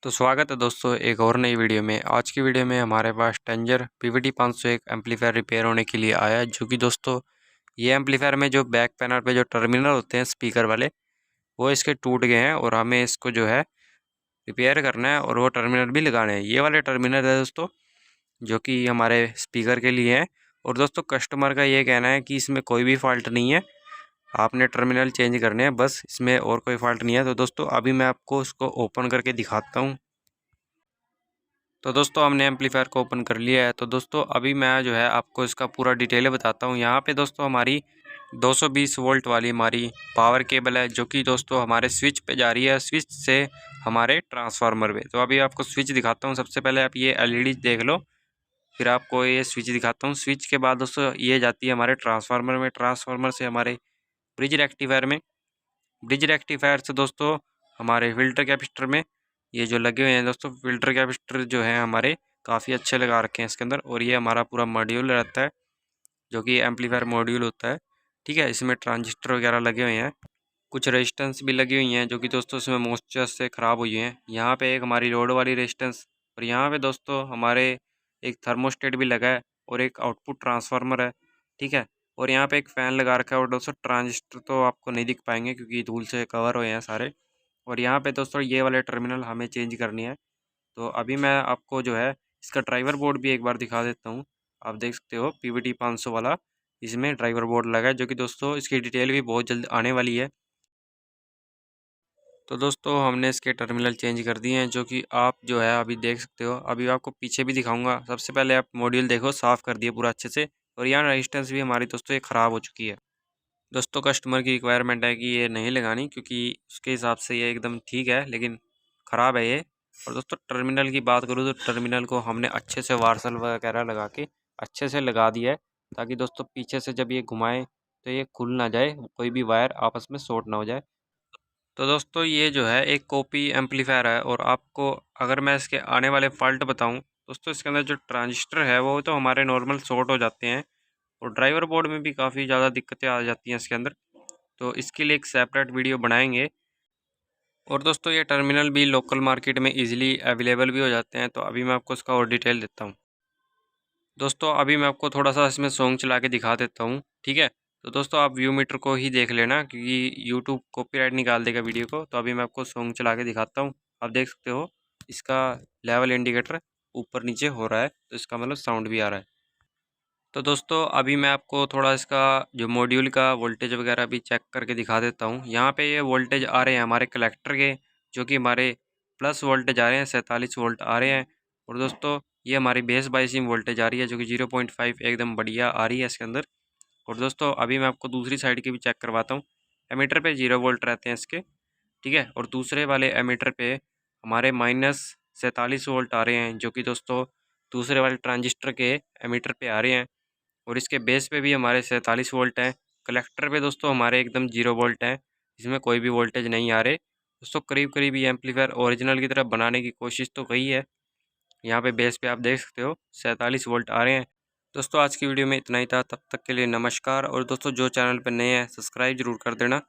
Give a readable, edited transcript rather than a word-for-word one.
तो स्वागत है दोस्तों एक और नई वीडियो में। आज की वीडियो में हमारे पास टेंजर PVT 501 एम्पलीफायर रिपेयर होने के लिए आया है। जो कि दोस्तों ये एम्पलीफायर में जो बैक पैनल पे जो टर्मिनल होते हैं स्पीकर वाले वो इसके टूट गए हैं और हमें इसको जो है रिपेयर करना है और वो टर्मिनल भी लगाने हैं। ये वाले टर्मिनल है दोस्तों जो कि हमारे स्पीकर के लिए हैं। और दोस्तों कस्टमर का ये कहना है कि इसमें कोई भी फॉल्ट नहीं है, आपने टर्मिनल चेंज करने हैं बस, इसमें और कोई फॉल्ट नहीं है। तो दोस्तों अभी मैं आपको उसको ओपन करके दिखाता हूँ। तो दोस्तों हमने एम्पलीफायर को ओपन कर लिया है। तो दोस्तों अभी मैं जो है आपको इसका पूरा डिटेल बताता हूँ। यहाँ पे दोस्तों हमारी 220 वोल्ट वाली हमारी पावर केबल है जो कि दोस्तों हमारे स्विच पे जा रही है, स्विच से हमारे ट्रांसफार्मर पे। तो अभी आपको स्विच दिखाता हूँ। सबसे पहले आप ये LED देख लो, फिर आपको ये स्विच दिखाता हूँ। स्विच के बाद दोस्तों ये जाती है हमारे ट्रांसफार्मर में, ट्रांसफार्मर से हमारे ब्रिज रेक्टिफायर में, ब्रिज रेक्टिफायर से दोस्तों हमारे फिल्टर कैपेसिटर में। ये जो लगे हुए हैं दोस्तों फिल्टर कैपेसिटर जो है हमारे काफ़ी अच्छे लगा रखे हैं इसके अंदर। और ये हमारा पूरा मॉड्यूल रहता है जो कि एम्पलीफायर मॉड्यूल होता है, ठीक है। इसमें ट्रांजिस्टर वगैरह लगे हुए हैं, कुछ रेजिस्टेंस भी लगी हुई हैं जो कि दोस्तों इसमें मॉइस्चर से ख़राब हुई हैं। यहाँ पे एक हमारी लोड वाली रेजिस्टेंस, और यहाँ पे दोस्तों हमारे एक थर्मोस्टेट भी लगा है और एक आउटपुट ट्रांसफार्मर है, ठीक है। और यहाँ पे एक फ़ैन लगा रखा है। और दोस्तों ट्रांजिस्टर तो आपको नहीं दिख पाएंगे क्योंकि धूल से कवर हुए हैं सारे। और यहाँ पे दोस्तों ये वाले टर्मिनल हमें चेंज करनी है। तो अभी मैं आपको जो है इसका ड्राइवर बोर्ड भी एक बार दिखा देता हूँ। आप देख सकते हो PVT 500 वाला इसमें ड्राइवर बोर्ड लगा है, जो कि दोस्तों इसकी डिटेल भी बहुत जल्द आने वाली है। तो दोस्तों हमने इसके टर्मिनल चेंज कर दिए हैं जो कि आप जो है अभी देख सकते हो। अभी आपको पीछे भी दिखाऊंगा। सबसे पहले आप मॉड्यूल देखो, साफ़ कर दिए पूरा अच्छे से। और यहाँ रेजिस्टेंस भी हमारी दोस्तों ये ख़राब हो चुकी है। दोस्तों कस्टमर की रिक्वायरमेंट है कि ये नहीं लगानी क्योंकि उसके हिसाब से ये एकदम ठीक है, लेकिन ख़राब है ये। और दोस्तों टर्मिनल की बात करूँ तो टर्मिनल को हमने अच्छे से वार्सल वगैरह लगा के अच्छे से लगा दिया है, ताकि दोस्तों पीछे से जब ये घुमाएं तो ये खुल ना जाए, कोई भी वायर आपस में शॉर्ट ना हो जाए। तो दोस्तों ये जो है एक कॉपी एम्पलीफायर है। और आपको अगर मैं इसके आने वाले फॉल्ट बताऊं दोस्तों, इसके अंदर जो ट्रांजिस्टर है वो तो हमारे नॉर्मल शॉर्ट हो जाते हैं और ड्राइवर बोर्ड में भी काफ़ी ज़्यादा दिक्कतें आ जाती हैं इसके अंदर। तो इसके लिए एक सेपरेट वीडियो बनाएंगे। और दोस्तों ये टर्मिनल भी लोकल मार्केट में इजीली अवेलेबल भी हो जाते हैं। तो अभी मैं आपको इसका और डिटेल देता हूँ। दोस्तों अभी मैं आपको थोड़ा सा इसमें सॉन्ग चला के दिखा देता हूँ, ठीक है। तो दोस्तों आप व्यू मीटर को ही देख लेना क्योंकि यूट्यूब कॉपीराइट निकाल देगा वीडियो को। तो अभी मैं आपको सॉन्ग चला के दिखाता हूँ। आप देख सकते हो इसका लेवल इंडिकेटर ऊपर नीचे हो रहा है, तो इसका मतलब साउंड भी आ रहा है। तो दोस्तों अभी मैं आपको थोड़ा इसका जो मॉड्यूल का वोल्टेज वगैरह भी चेक करके दिखा देता हूँ। यहाँ पे ये वोल्टेज आ रहे हैं हमारे कलेक्टर के, जो कि हमारे प्लस वोल्टेज आ रहे हैं, 47 वोल्ट आ रहे हैं। और दोस्तों ये हमारी बेस बाइसिंग वोल्टेज आ रही है जो कि 0.5 एकदम बढ़िया आ रही है इसके अंदर। और दोस्तों अभी मैं आपको दूसरी साइड की भी चेक करवाता हूँ। एमीटर पे 0 वोल्ट रहते हैं इसके, ठीक है। और दूसरे वाले एमीटर पे हमारे -47 वोल्ट आ रहे हैं, जो कि दोस्तों दूसरे वाले ट्रांजिस्टर के एमीटर पे आ रहे हैं। और इसके बेस पे भी हमारे 47 वोल्ट हैं। कलेक्टर पे दोस्तों हमारे एकदम 0 वोल्ट हैं, इसमें कोई भी वोल्टेज नहीं आ रहे। दोस्तों करीब करीब ये एम्पलीफायर ओरिजिनल की तरफ बनाने की कोशिश तो की है। यहाँ पे बेस पे आप देख सकते हो 47 वोल्ट आ रहे हैं। दोस्तों आज की वीडियो में इतना ही था, तब तक के लिए नमस्कार। और दोस्तों जो चैनल पर नए हैं सब्सक्राइब जरूर कर देना।